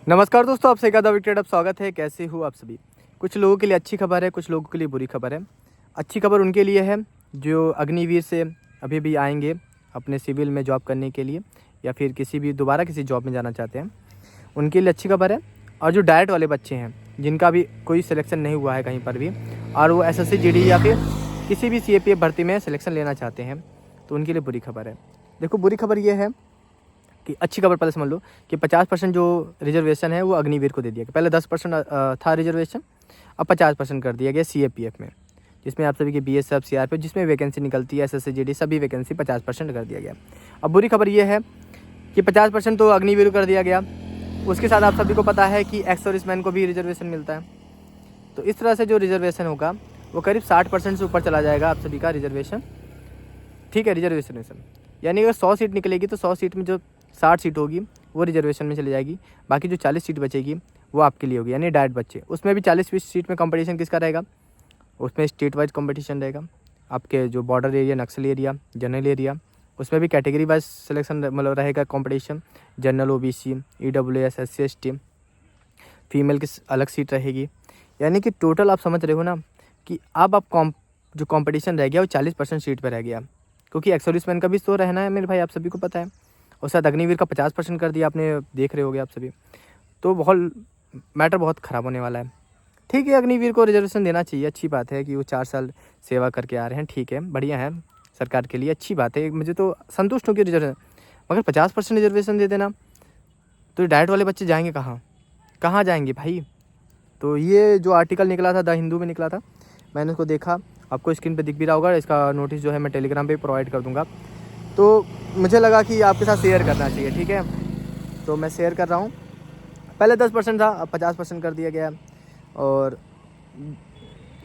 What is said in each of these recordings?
नमस्कार दोस्तों, आपसे एक आधा विकेट अब स्वागत है। कैसे हो आप सभी। कुछ लोगों के लिए अच्छी खबर है, कुछ लोगों के लिए बुरी खबर है। अच्छी खबर उनके लिए है जो अग्निवीर से अभी भी आएंगे अपने सिविल में जॉब करने के लिए या फिर किसी भी दोबारा किसी जॉब में जाना चाहते हैं, उनके लिए अच्छी खबर है। और जो डाइट वाले बच्चे हैं जिनका भी कोई सिलेक्शन नहीं हुआ है कहीं पर भी और वो एसएससी जीडी या फिर किसी भी सीएपीएफ भर्ती में सिलेक्शन लेना चाहते हैं, तो उनके लिए बुरी खबर है। देखो, बुरी खबर ये है कि अच्छी खबर पहले समझ लो कि 50% जो रिजर्वेशन है वो अग्निवीर को दे दिया गया। पहले 10% था रिजर्वेशन, अब 50% कर दिया गया सीएपीएफ में, जिसमें आप सभी के बीएसएफ सीआरपीएफ जिसमें वैकेंसी निकलती है, एसएससी जीडी सभी वैकेंसी 50% कर दिया गया। अब बुरी खबर ये है कि 50% तो अग्निवीर को कर दिया गया, उसके साथ आप सभी को पता है कि एक्स सर्विसमैन को भी रिजर्वेशन मिलता है। तो इस तरह से जो रिजर्वेशन होगा वो करीब 60% से ऊपर चला जाएगा आप सभी का रिजर्वेशन। ठीक है, रिजर्वेशन यानी अगर 100 सीट निकलेगी तो 100 सीट में जो 60 सीट होगी वो रिजर्वेशन में चली जाएगी, बाकी जो 40 सीट बचेगी वो आपके लिए होगी, यानी डाइट बच्चे। उसमें भी 40-20 सीट में कंपटीशन किसका रहेगा, उसमें स्टेट वाइज कंपटीशन रहेगा। आपके जो बॉर्डर एरिया, नक्सल एरिया, जनरल एरिया, उसमें भी कैटेगरी वाइज सिलेक्शन मतलब रहेगा competition. General, OBC, EWS, SC ST, female की अलग सीट रहेगी। यानी कि टोटल आप समझ रहे हो ना कि अब आप जो कंपटीशन रह गया वो 40% सीट पर रह गया, क्योंकि एक्स सर्विसमैन का भी तो रहना है मेरे भाई, आप सभी को पता है। और साथ अग्निवीर का 50% कर दिया, आपने देख रहे होगे आप सभी। तो मैटर बहुत ख़राब होने वाला है। ठीक है, अग्निवीर को रिजर्वेशन देना चाहिए, अच्छी बात है कि वो 4 साल सेवा करके आ रहे हैं, ठीक है, बढ़िया है, सरकार के लिए अच्छी बात है। मुझे तो संतुष्ट हूँ कि रिजर्वेशन, मगर 50% रिजर्वेशन दे देना तो डाइट वाले बच्चे जाएंगे कहाँ जाएंगे भाई। तो ये जो आर्टिकल निकला था, द हिंदू में निकला था, मैंने उसको देखा, आपको स्क्रीन पे दिख भी रहा होगा। इसका नोटिस जो है मैं टेलीग्राम पे प्रोवाइड कर दूंगा। तो मुझे लगा कि आपके साथ शेयर करना चाहिए, ठीक है, तो मैं शेयर कर रहा हूँ। पहले 10% था, अब 50% कर दिया गया। और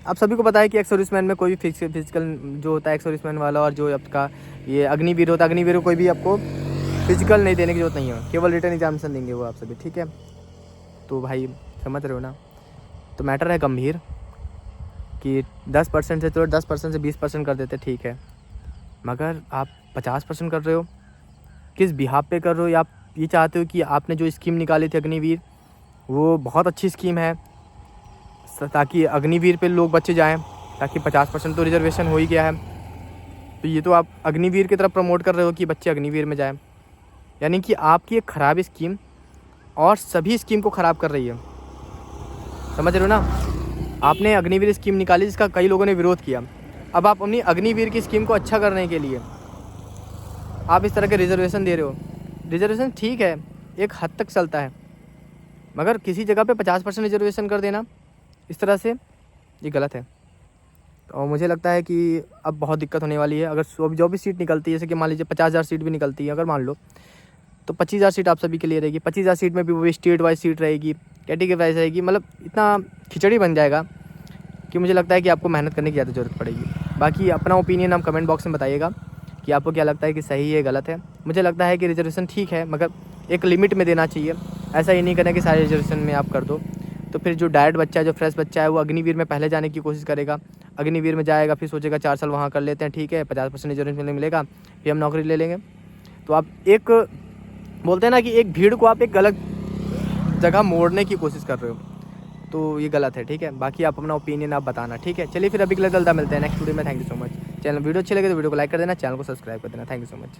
आप सभी को पता है कि एक्स सर्विसमैन में कोई भी फिजिकल जो होता है एक्स सर्विसमैन वाला, और जो आपका ये अग्निवीर होता है, अग्निवीर को कोई भी आपको फिजिकल नहीं देने की जरूरत नहीं है, केवल रिटर्न एग्जामिनेशन देंगे वो आप सभी, ठीक है। तो भाई समझ रहे हो ना, तो मैटर है गंभीर कि 10% से तो 10% से 20% कर देते, ठीक है, मगर आप 50% कर रहे हो, किस बिहाफ पे कर रहे हो। या आप ये चाहते हो कि आपने जो स्कीम निकाली थी अग्निवीर, वो बहुत अच्छी स्कीम है ताकि अग्निवीर पे लोग बच्चे जाएं, ताकि 50% तो रिजर्वेशन हो ही गया है। तो ये तो आप अग्निवीर की तरफ प्रमोट कर रहे हो कि बच्चे अग्निवीर में जाएं, यानी कि आपकी एक ख़राब स्कीम और सभी स्कीम को ख़राब कर रही है। समझ रहे हो ना, आपने अग्निवीर स्कीम निकाली जिसका कई लोगों ने विरोध किया, अब आप अपनी अग्निवीर की स्कीम को अच्छा करने के लिए आप इस तरह के रिजर्वेशन दे रहे हो। रिजर्वेशन ठीक है, एक हद तक चलता है, मगर किसी जगह पे 50% रिजर्वेशन कर देना इस तरह से, ये गलत है। और मुझे लगता है कि अब बहुत दिक्कत होने वाली है। अगर जो भी सीट निकलती है, जैसे कि मान लीजिए 50,000 सीट भी निकलती है, अगर मान लो, तो 25,000 सीट आप सभी के लिए रहेगी। 25,000 सीट में भी वो स्टेट वाइज सीट रहेगी, कैटेगरी वाइज रहेगी, मतलब इतना खिचड़ी बन जाएगा कि मुझे लगता है कि आपको मेहनत करने की ज़्यादा ज़रूरत पड़ेगी। बाकी अपना ओपिनियन आप कमेंट बॉक्स में बताइएगा कि आपको क्या लगता है कि सही है गलत है। मुझे लगता है कि रिजर्वेशन ठीक है, मगर एक लिमिट में देना चाहिए। ऐसा ही नहीं करना कि सारे रिजर्वेशन में आप कर दो, तो फिर जो डाइट बच्चा है, जो फ्रेश बच्चा है, वो अग्निवीर में पहले जाने की कोशिश करेगा। अग्निवीर में जाएगा, फिर सोचेगा 4 साल वहाँ कर लेते हैं, ठीक है, 50% रिजर्वेशन मिलेगा, फिर हम नौकरी ले लेंगे। तो आप एक बोलते हैं ना कि एक भीड़ को आप एक गलत जगह मोड़ने की कोशिश कर रहे हो, तो ये गलत है, ठीक है। बाकी आप अपना ओपिनियन आप बताना, ठीक है। चलिए फिर अभी के लिए मिलते हैं नेक्स्ट वीडियो में। Thank you so much. Video अच्छी लगे तो वीडियो को लाइक कर देना, चैनल को सब्सक्राइब कर देना। Thank you so much.